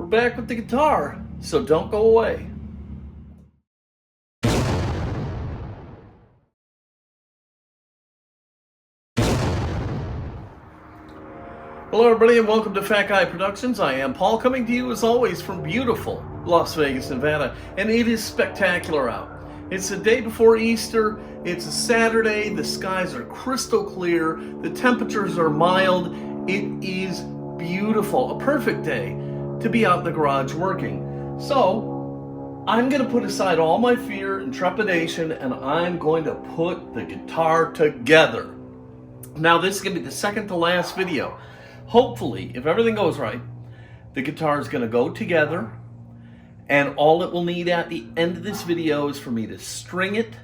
We're back with the guitar, so don't go away. Hello everybody and welcome to Fat Guy Productions. I am Paul, coming to you as always from beautiful Las Vegas, Nevada, and it is spectacular out. It's the day before Easter, it's a Saturday, the skies are crystal clear, the temperatures are mild, it is beautiful, a perfect day to be out in the garage working. So, I'm going to put aside all my fear and trepidation and I'm going to put the guitar together. Now this is going to be the second to last video. Hopefully, if everything goes right, the guitar is going to go together, and all it will need at the end of this video is for me to string it,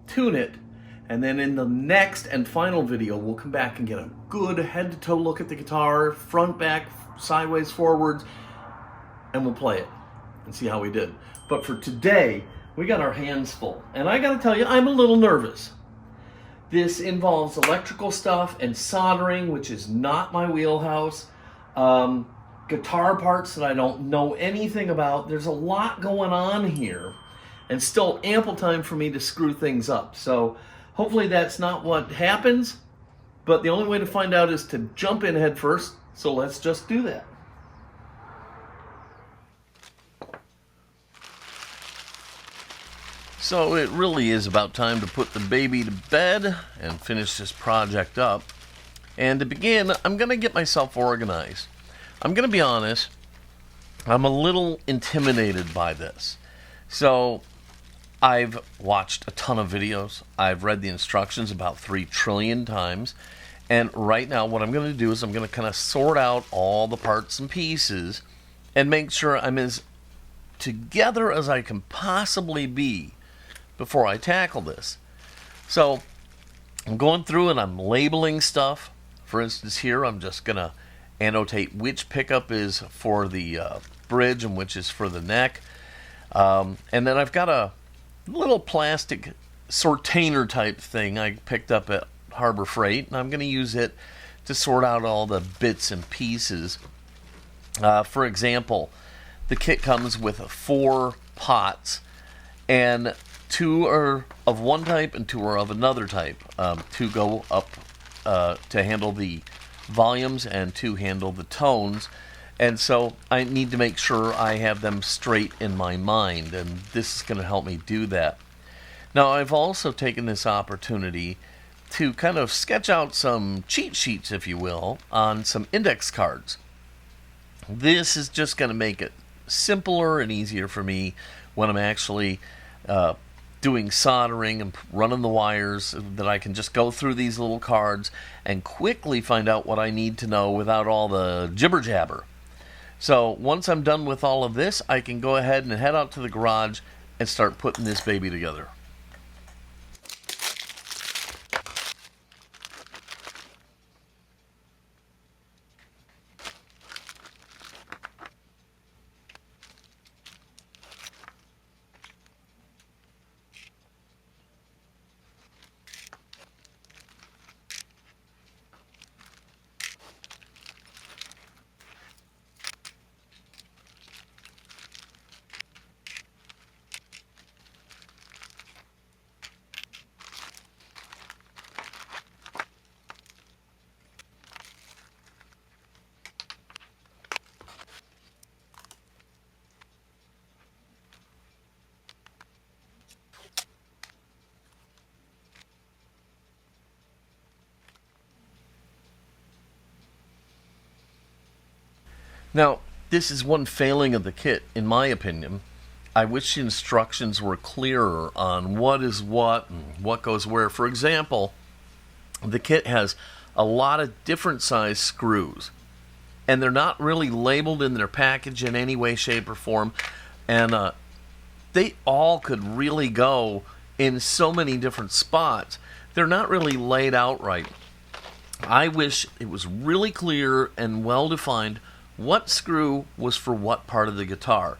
tune it, and then in the next and final video, we'll come back and get a good head-to-toe look at the guitar, front, back, sideways, forwards, and we'll play it and see how we did. But for today, we got our hands full, and I got to tell you, I'm a little nervous. This involves electrical stuff and soldering, which is not my wheelhouse. Guitar parts that I don't know anything about. There's a lot going on here and still ample time for me to screw things up. So hopefully that's not what happens, but the only way to find out is to jump in head first. So let's just do that. So it really is about time to put the baby to bed and finish this project up. And to begin, I'm going to get myself organized. I'm going to be honest, I'm a little intimidated by this. So I've watched a ton of videos. I've read the instructions about 3 trillion times. And right now what I'm going to do is I'm going to kind of sort out all the parts and pieces and make sure I'm as together as I can possibly be before I tackle this. So I'm going through and I'm labeling stuff. For instance, here I'm just going to annotate which pickup is for the bridge and which is for the neck. And then I've got a little plastic sortainer type thing I picked up at Harbor Freight, and I'm going to use it to sort out all the bits and pieces. For example, the kit comes with 4 pots, and 2 are of one type and 2 are of another type. 2 go up to handle the volumes and 2 handle the tones. And so I need to make sure I have them straight in my mind, and this is going to help me do that. Now I've also taken this opportunity to kind of sketch out some cheat sheets, if you will, on some index cards. This is just going to make it simpler and easier for me when I'm actually doing soldering and running the wires, that I can just go through these little cards and quickly find out what I need to know without all the jibber jabber. So once I'm done with all of this, I can go ahead and head out to the garage and start putting this baby together. Now, this is one failing of the kit, in my opinion. I wish the instructions were clearer on what is what and what goes where. For example, the kit has a lot of different size screws, and they're not really labeled in their package in any way, shape, or form. And they all could really go in so many different spots. They're not really laid out right. I wish it was really clear and well defined what screw was for what part of the guitar.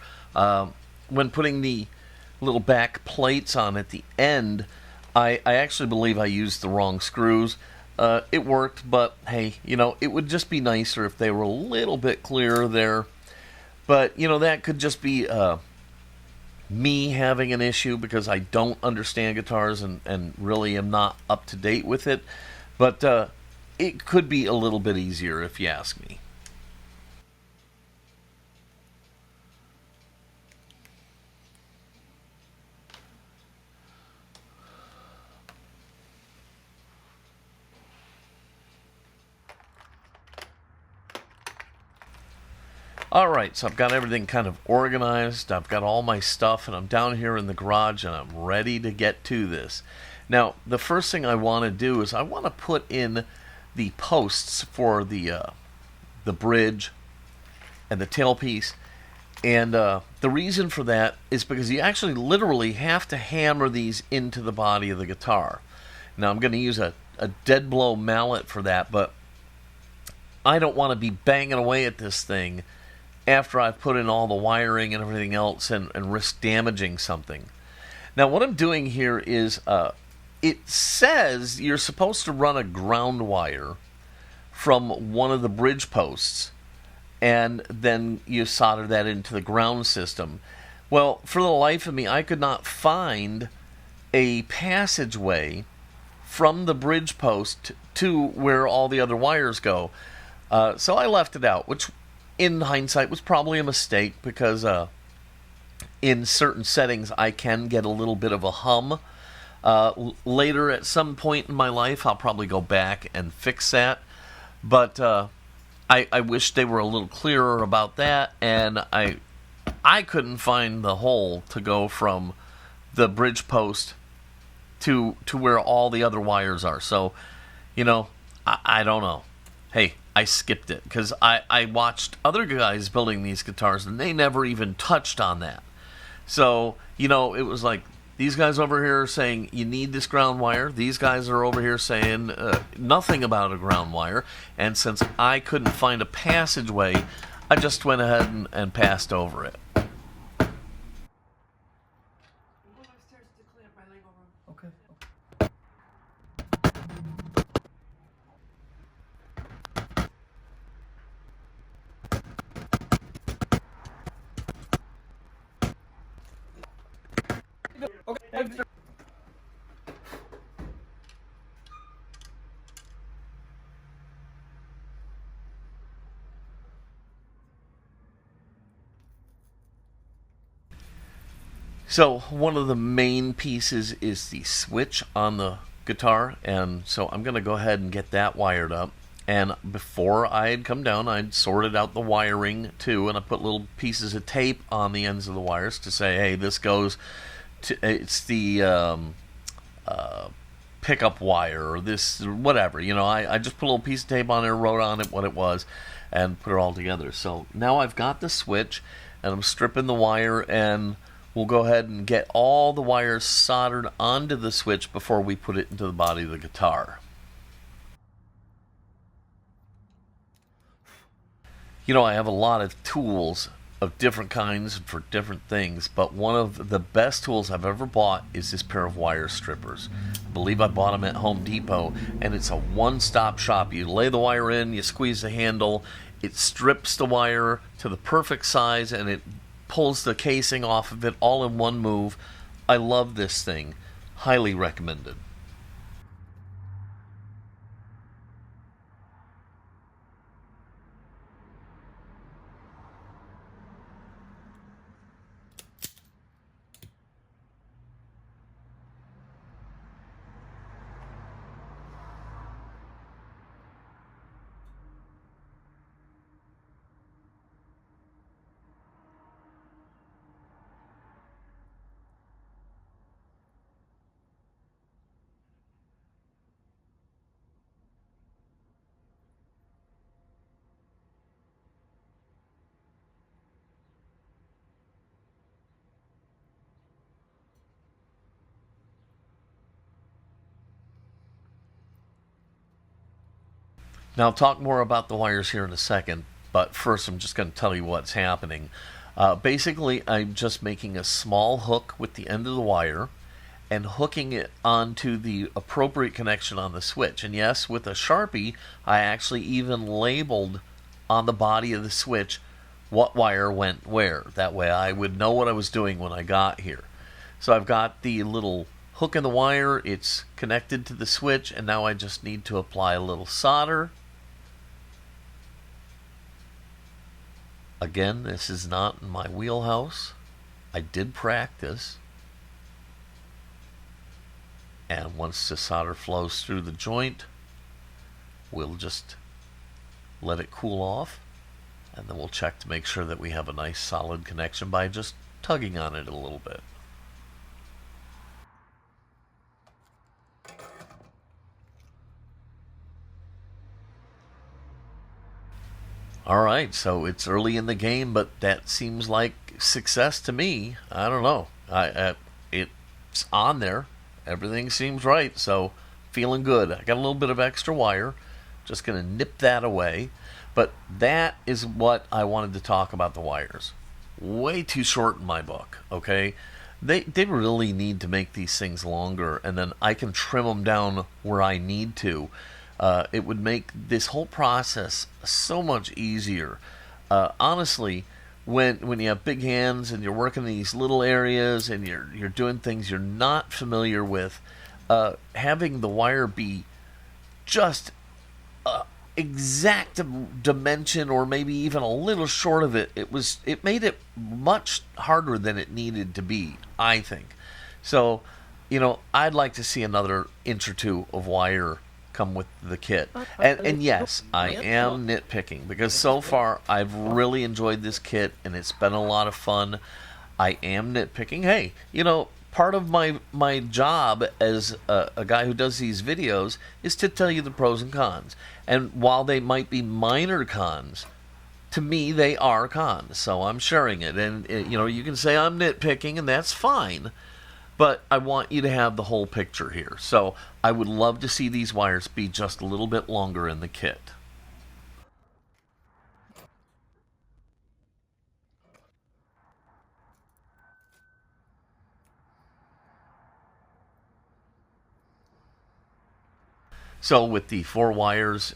When putting the little back plates on at the end, I actually believe I used the wrong screws. It worked, but hey, you know, it would just be nicer if they were a little bit clearer there. But, that could just be me having an issue because I don't understand guitars and really am not up to date with it. But it could be a little bit easier if you ask me. Alright, so I've got everything kind of organized. I've got all my stuff, and I'm down here in the garage, and I'm ready to get to this. Now, the first thing I want to do is I want to put in the posts for the bridge and the tailpiece. And the reason for that is because you actually literally have to hammer these into the body of the guitar. Now, I'm going to use a dead blow mallet for that, but I don't want to be banging away at this thing after I've put in all the wiring and everything else and risk damaging something. Now, what I'm doing here is it says you're supposed to run a ground wire from one of the bridge posts, and then you solder that into the ground system. Well, for the life of me, I could not find a passageway from the bridge post to where all the other wires go. So I left it out, which in hindsight was probably a mistake because in certain settings I can get a little bit of a hum. Later at some point in my life I'll probably go back and fix that, but I wish they were a little clearer about that, and I couldn't find the hole to go from the bridge post to where all the other wires are. So, I don't know. Hey, I skipped it because I watched other guys building these guitars and they never even touched on that. So, it was like these guys over here are saying you need this ground wire. These guys are over here saying nothing about a ground wire. And since I couldn't find a passageway, I just went ahead and passed over it. Okay. So one of the main pieces is the switch on the guitar, and so I'm going to go ahead and get that wired up. And before I had come down, I'd sorted out the wiring too, and I put little pieces of tape on the ends of the wires to say, hey, this goes to, it's the pickup wire, or this, whatever. I just put a little piece of tape on there, wrote on it what it was, and put it all together. So now I've got the switch, and I'm stripping the wire, and we'll go ahead and get all the wires soldered onto the switch before we put it into the body of the guitar. I have a lot of tools of different kinds for different things, but one of the best tools I've ever bought is this pair of wire strippers. I believe I bought them at Home Depot, and it's a one-stop shop. You lay the wire in, you squeeze the handle, it strips the wire to the perfect size, and it pulls the casing off of it all in one move. I love this thing. Highly recommended. Now, I'll talk more about the wires here in a second, but first I'm just going to tell you what's happening. Basically, I'm just making a small hook with the end of the wire and hooking it onto the appropriate connection on the switch. And yes, with a Sharpie, I actually even labeled on the body of the switch what wire went where. That way I would know what I was doing when I got here. So I've got the little hook in the wire, it's connected to the switch, and now I just need to apply a little solder. Again, this is not in my wheelhouse. I did practice. And once the solder flows through the joint, we'll just let it cool off, and then we'll check to make sure that we have a nice solid connection by just tugging on it a little bit. Alright, so it's early in the game, but that seems like success to me. I don't know. It's on there. Everything seems right, so feeling good. I got a little bit of extra wire. Just going to nip that away. But that is what I wanted to talk about the wires. Way too short in my book, okay? They really need to make these things longer, and then I can trim them down where I need to. It would make this whole process so much easier. Honestly, when you have big hands and you're working in these little areas and you're doing things you're not familiar with, having the wire be just exact dimension or maybe even a little short of it, it made it much harder than it needed to be, I think. So, I'd like to see another inch or two of wire come with the kit. And yes, I am nitpicking because so far I've really enjoyed this kit and it's been a lot of fun. I am nitpicking. Hey, part of my job as a guy who does these videos is to tell you the pros and cons. And while they might be minor cons, to me they are cons. So I'm sharing it. And you can say I'm nitpicking, and that's fine. But I want you to have the whole picture here. So I would love to see these wires be just a little bit longer in the kit. So with the 4 wires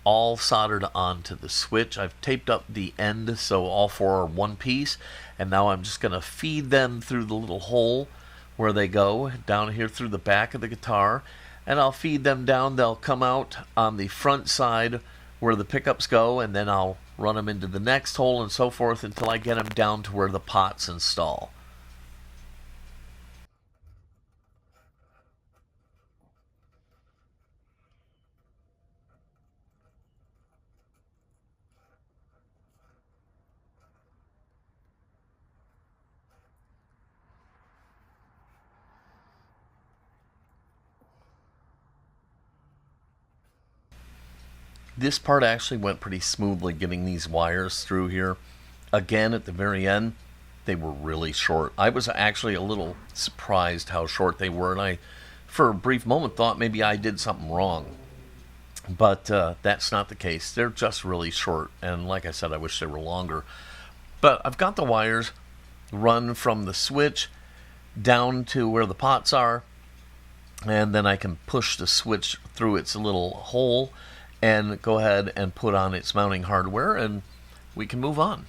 all soldered onto the switch, I've taped up the end so all 4 are one piece. And now I'm just going to feed them through the little hole where they go, down here through the back of the guitar. And I'll feed them down. They'll come out on the front side where the pickups go, and then I'll run them into the next hole and so forth until I get them down to where the pots install. This part actually went pretty smoothly getting these wires through here. Again, at the very end, they were really short. I was actually a little surprised how short they were, and I, for a brief moment, thought maybe I did something wrong. But that's not the case. They're just really short, and like I said, I wish they were longer. But I've got the wires run from the switch down to where the pots are, and then I can push the switch through its little hole and go ahead and put on its mounting hardware, and we can move on.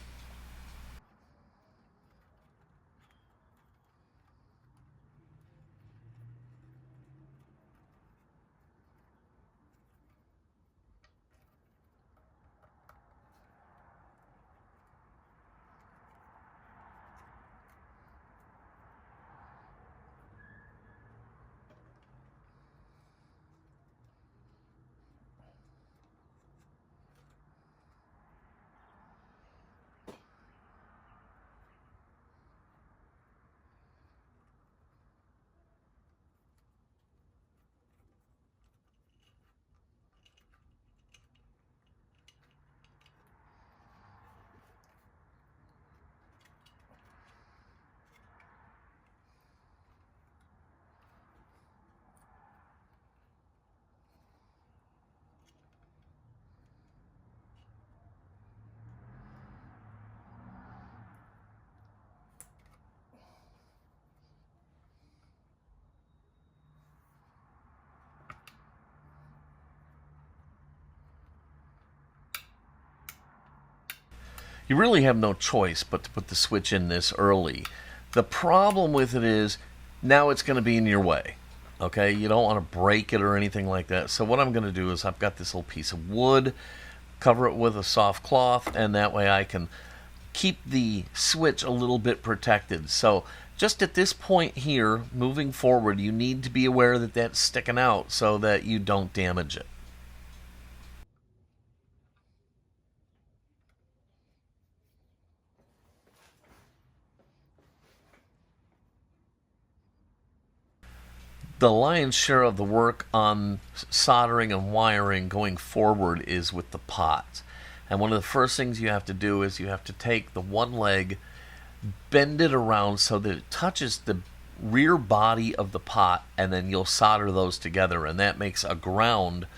you really have no choice but to put the switch in this early. The problem with it is now it's going to be in your way. Okay, you don't want to break it or anything like that. So what I'm going to do is I've got this little piece of wood, cover it with a soft cloth, and that way I can keep the switch a little bit protected. So just at this point here, moving forward, you need to be aware that that's sticking out so that you don't damage it. The lion's share of the work on soldering and wiring going forward is with the pots. And one of the first things you have to do is you have to take the one leg, bend it around so that it touches the rear body of the pot, and then you'll solder those together. And that makes a ground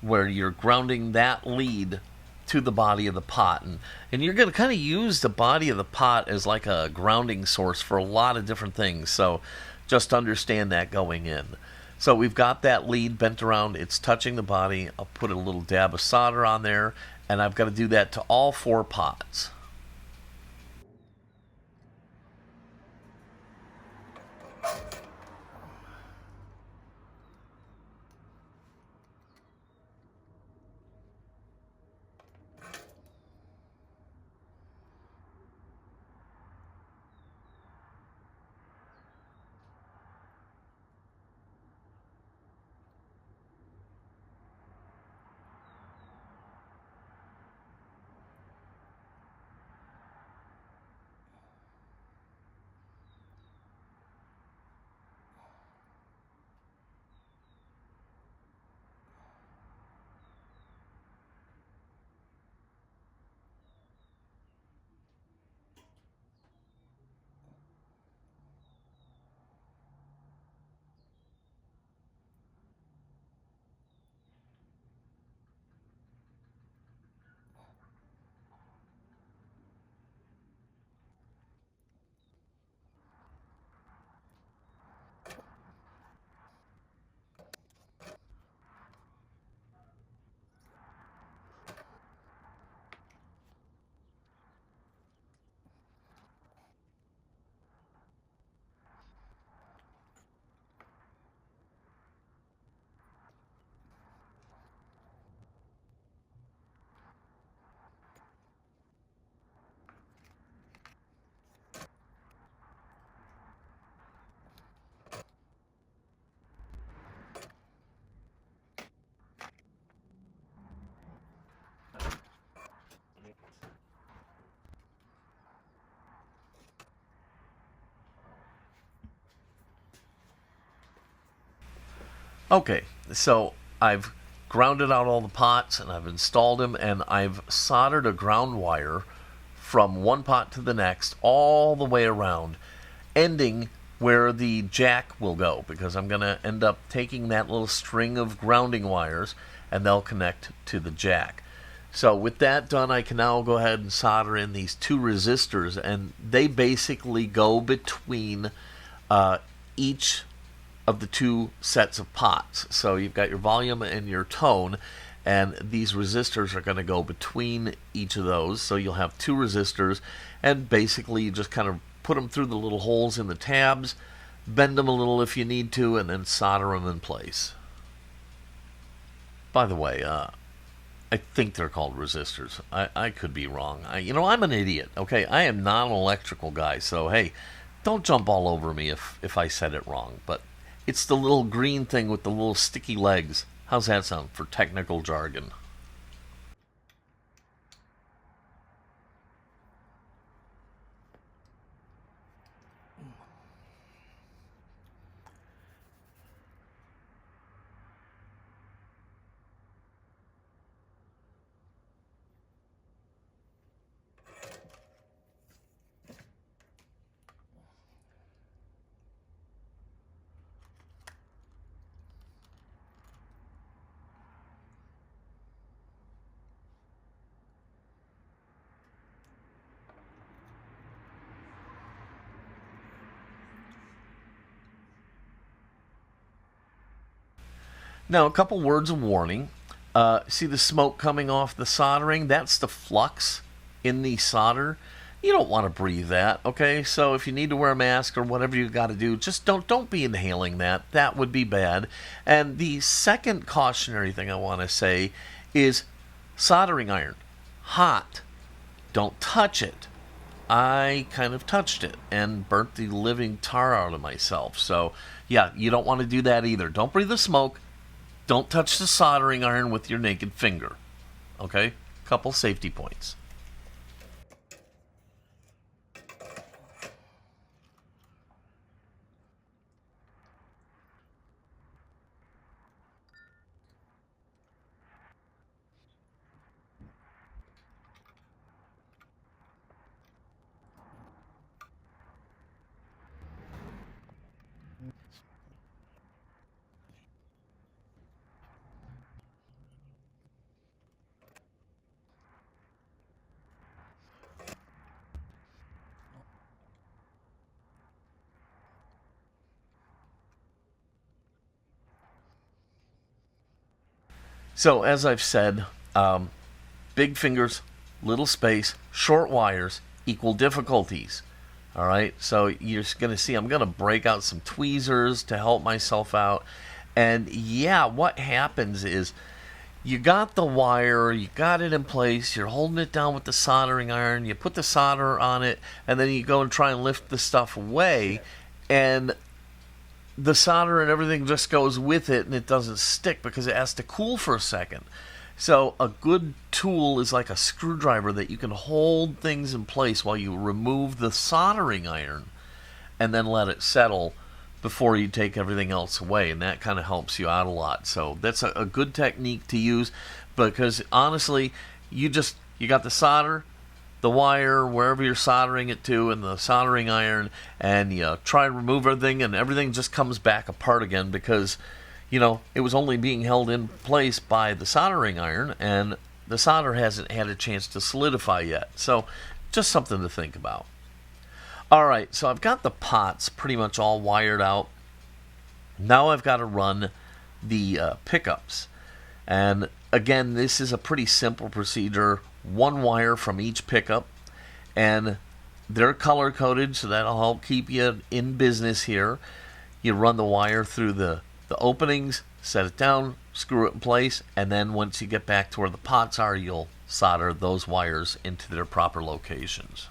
where you're grounding that lead to the body of the pot. And you're going to kind of use the body of the pot as like a grounding source for a lot of different things. So just understand that going in. So we've got that lead bent around, it's touching the body. I'll put a little dab of solder on there, and I've got to do that to all 4 pots. Okay, so I've grounded out all the pots and I've installed them, and I've soldered a ground wire from one pot to the next all the way around, ending where the jack will go, because I'm going to end up taking that little string of grounding wires and they'll connect to the jack. So with that done, I can now go ahead and solder in these 2 resistors, and they basically go between each of the 2 sets of pots. So you've got your volume and your tone, and these resistors are going to go between each of those. So you'll have 2 resistors, and basically you just kind of put them through the little holes in the tabs, bend them a little if you need to, and then solder them in place. By the way, I think they're called resistors. I could be wrong. I'm an idiot, okay? I am not an electrical guy, so hey, don't jump all over me if I said it wrong. But it's the little green thing with the little sticky legs. How's that sound for technical jargon? Now, a couple words of warning. See the smoke coming off the soldering? That's the flux in the solder, you don't want to breathe that, okay? So if you need to wear a mask or whatever you got to do, just don't be inhaling that. That would be bad. And the second cautionary thing I want to say is soldering iron, hot. Don't touch it. I kind of touched it and burnt the living tar out of myself. So, yeah, you don't want to do that either. Don't breathe the smoke. Don't touch the soldering iron with your naked finger. Okay? Couple safety points. So, as I've said, big fingers, little space, short wires equal difficulties. All right, so you're going to see I'm going to break out some tweezers to help myself out. And yeah, what happens is you got the wire, you got it in place, you're holding it down with the soldering iron, you put the solder on it, and then you go and try and lift the stuff away, and the solder and everything just goes with it and it doesn't stick because it has to cool for a second. So a good tool is like a screwdriver that you can hold things in place while you remove the soldering iron and then let it settle before you take everything else away, and that kind of helps you out a lot. So that's a good technique to use, because honestly, you got the solder, the wire, wherever you're soldering it to, and the soldering iron, and you try and remove everything, and everything just comes back apart again because it was only being held in place by the soldering iron, and the solder hasn't had a chance to solidify yet. So just something to think about. All right, so I've got the pots pretty much all wired out. Now I've got to run the pickups. And again, this is a pretty simple procedure. One wire from each pickup. And they're color coded, so that'll help keep you in business here. You run the wire through the openings, set it down, screw it in place, and then once you get back to where the pots are, you'll solder those wires into their proper locations.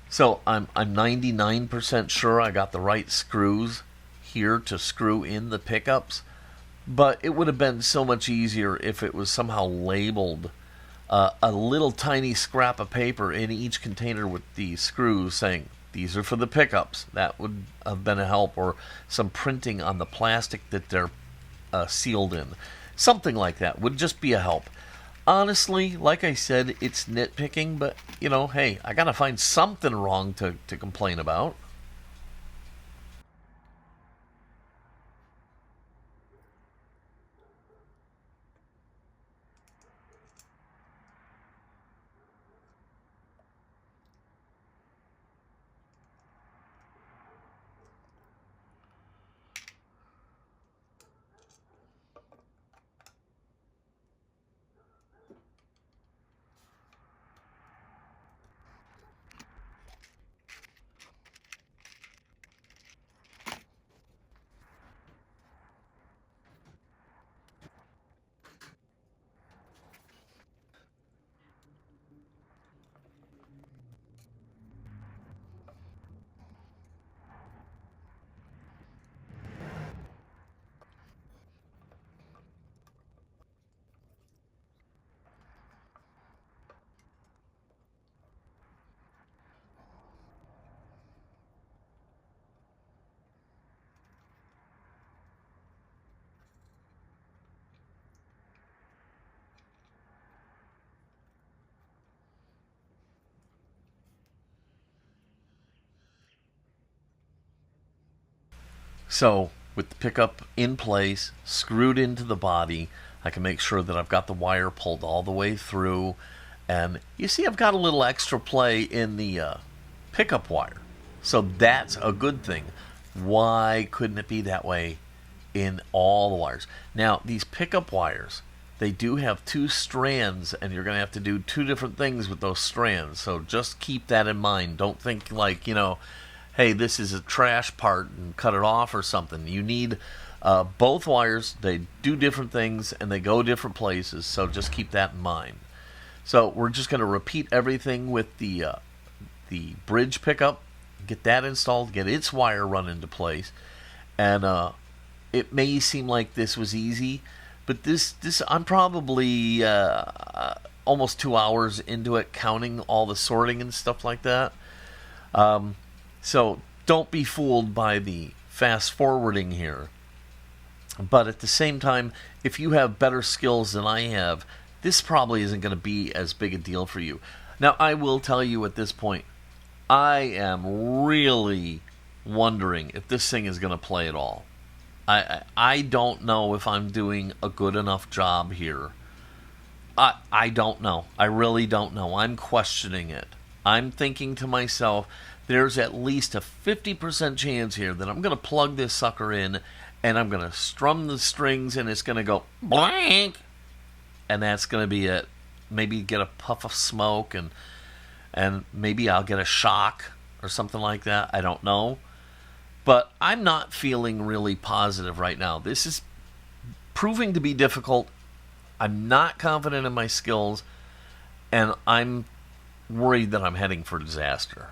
So I'm 99% sure I got the right screws here to screw in the pickups, but it would have been so much easier if it was somehow labeled, a little tiny scrap of paper in each container with the screws saying these are for the pickups. That would have been a help, or some printing on the plastic that they're sealed in. Something like that would just be a help. Honestly, like I said, it's nitpicking, but hey, I gotta find something wrong to complain about. So with the pickup in place, screwed into the body, I can make sure that I've got the wire pulled all the way through. And you see I've got a little extra play in the pickup wire. So that's a good thing. Why couldn't it be that way in all the wires? Now, these pickup wires, they do have two strands, and you're going to have to do two different things with those strands. So just keep that in mind. Don't think like, hey, this is a trash part and cut it off or something. You need both wires. They do different things and they go different places. So just keep that in mind. So we're just going to repeat everything with the bridge pickup, get that installed, get its wire run into place, and it may seem like this was easy, but this I'm probably almost 2 hours into it, counting all the sorting and stuff like that. So don't be fooled by the fast forwarding here. But at the same time, if you have better skills than I have, this probably isn't going to be as big a deal for you. Now, I will tell you at this point, I am really wondering if this thing is going to play at all. I don't know if I'm doing a good enough job here. I don't know. I really don't know. I'm questioning it. I'm thinking to myself, there's at least a 50% chance here that I'm going to plug this sucker in and I'm going to strum the strings and it's going to go blank. And that's going to be it. Maybe get a puff of smoke and maybe I'll get a shock or something like that. I don't know. But I'm not feeling really positive right now. This is proving to be difficult. I'm not confident in my skills, and I'm worried that I'm heading for disaster.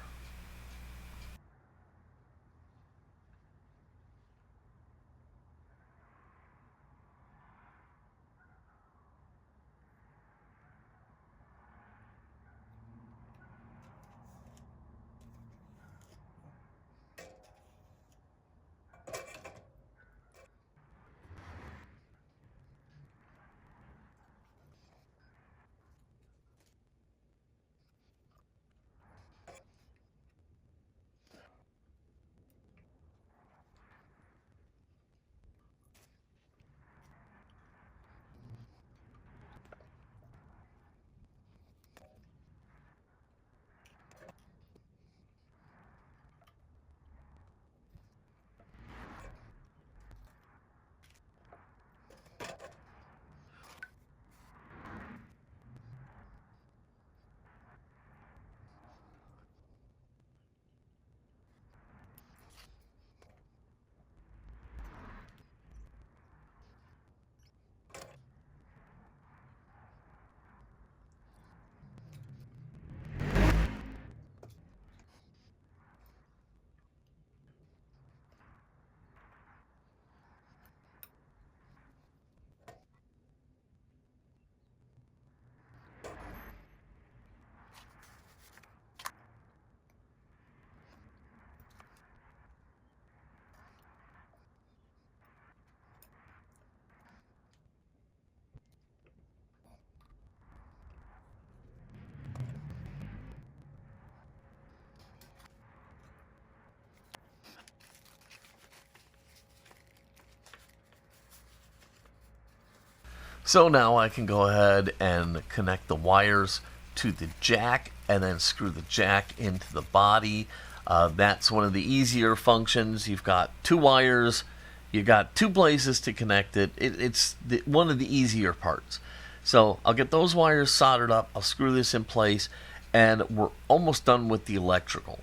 So now I can go ahead and connect the wires to the jack and then screw the jack into the body. That's one of the easier functions. You've got two wires, you've got two places to connect it. It's one of the easier parts. So I'll get those wires soldered up, I'll screw this in place, and we're almost done with the electrical.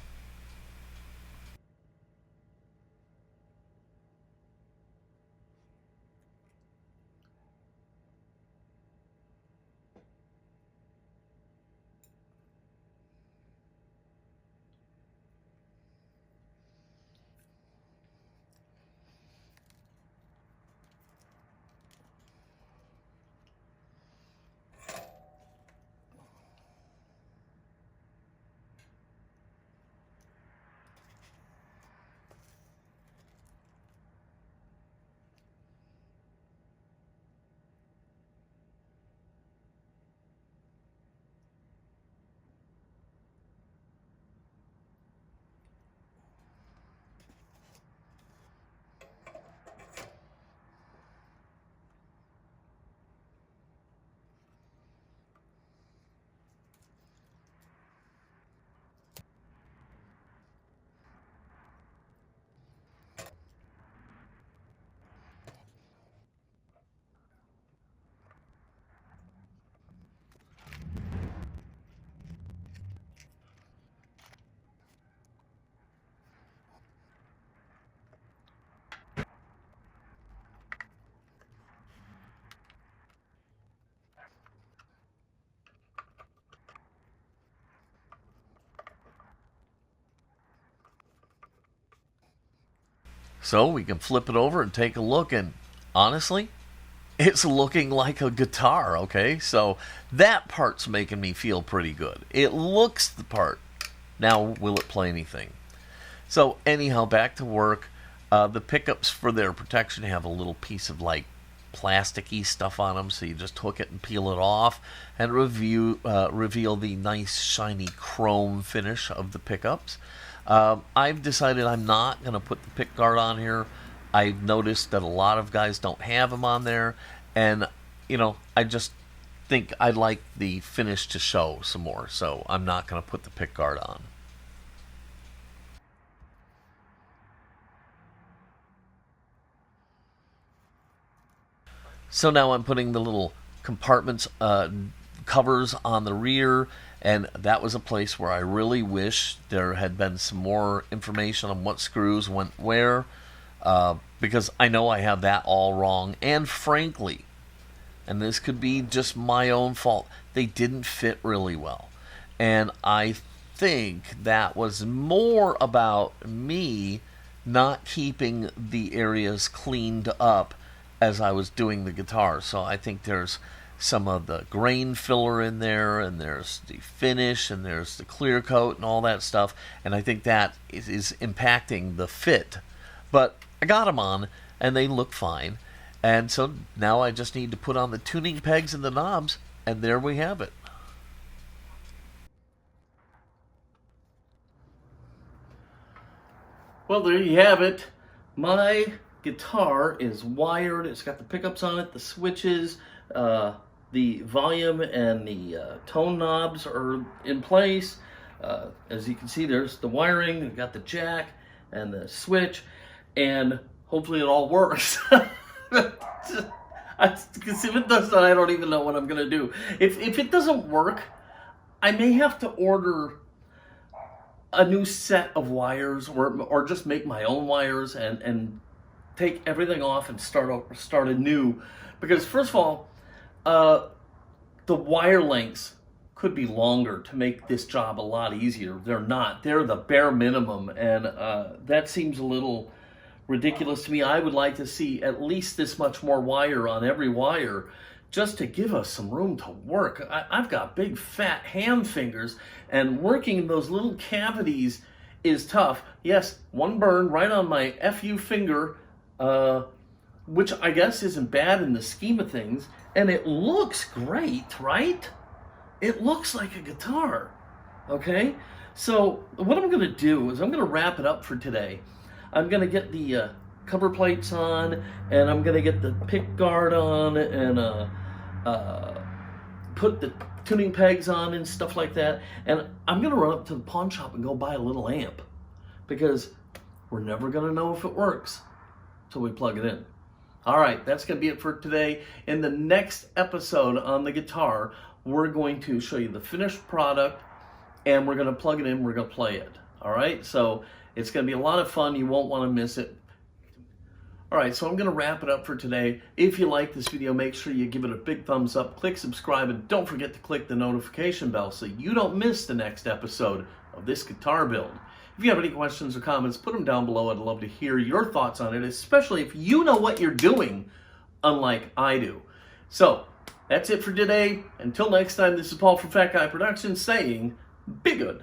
So we can flip it over and take a look, and honestly, it's looking like a guitar, okay? So that part's making me feel pretty good. It looks the part. Now, will it play anything? So anyhow, back to work. The pickups, for their protection, have a little piece of like plasticky stuff on them, so you just hook it and peel it off, and reveal the nice shiny chrome finish of the pickups. I've decided I'm not going to put the pick guard on here. I've noticed that a lot of guys don't have them on there, and I just think I'd like the finish to show some more, so I'm not going to put the pick guard on. So now I'm putting the little compartments covers on the rear, and that was a place where I really wish there had been some more information on what screws went where, because I know I have that all wrong, and frankly, and this could be just my own fault, they didn't fit really well. And I think that was more about me not keeping the areas cleaned up as I was doing the guitar. So I think there's some of the grain filler in there, and there's the finish, and there's the clear coat and all that stuff, and I think that is impacting the fit. But I got them on, and they look fine, and so now I just need to put on the tuning pegs and the knobs, and there we have it. Well, there you have it. My guitar is wired. It's got the pickups on it, the switches, the volume and the tone knobs are in place. As you can see, there's the wiring. We've got the jack and the switch, and hopefully it all works. Because if it doesn't, I don't even know what I'm going to do. If it doesn't work, I may have to order a new set of wires, or just make my own wires and take everything off and start anew. Because first of all, the wire lengths could be longer to make this job a lot easier. They're not. They're the bare minimum, and that seems a little ridiculous to me. I would like to see at least this much more wire on every wire, just to give us some room to work. I've got big fat ham fingers, and working in those little cavities is tough. Yes, one burn right on my FU finger, which I guess isn't bad in the scheme of things, and it looks great, right? It looks like a guitar, okay? So what I'm gonna do is I'm gonna wrap it up for today. I'm gonna get the cover plates on, and I'm gonna get the pick guard on, and put the tuning pegs on and stuff like that. And I'm gonna run up to the pawn shop and go buy a little amp, because we're never gonna know if it works till we plug it in. All right, that's going to be it for today. In the next episode on the guitar, we're going to show you the finished product, and we're going to plug it in, we're going to play it. All right, so it's going to be a lot of fun. You won't want to miss it. All right, so I'm going to wrap it up for today. If you like this video, make sure you give it a big thumbs up, click subscribe, and don't forget to click the notification bell so you don't miss the next episode of this guitar build. If you have any questions or comments, put them down below. I'd love to hear your thoughts on it, especially if you know what you're doing, unlike I do. So, that's it for today. Until next time, this is Paul from Fat Guy Productions saying, be good.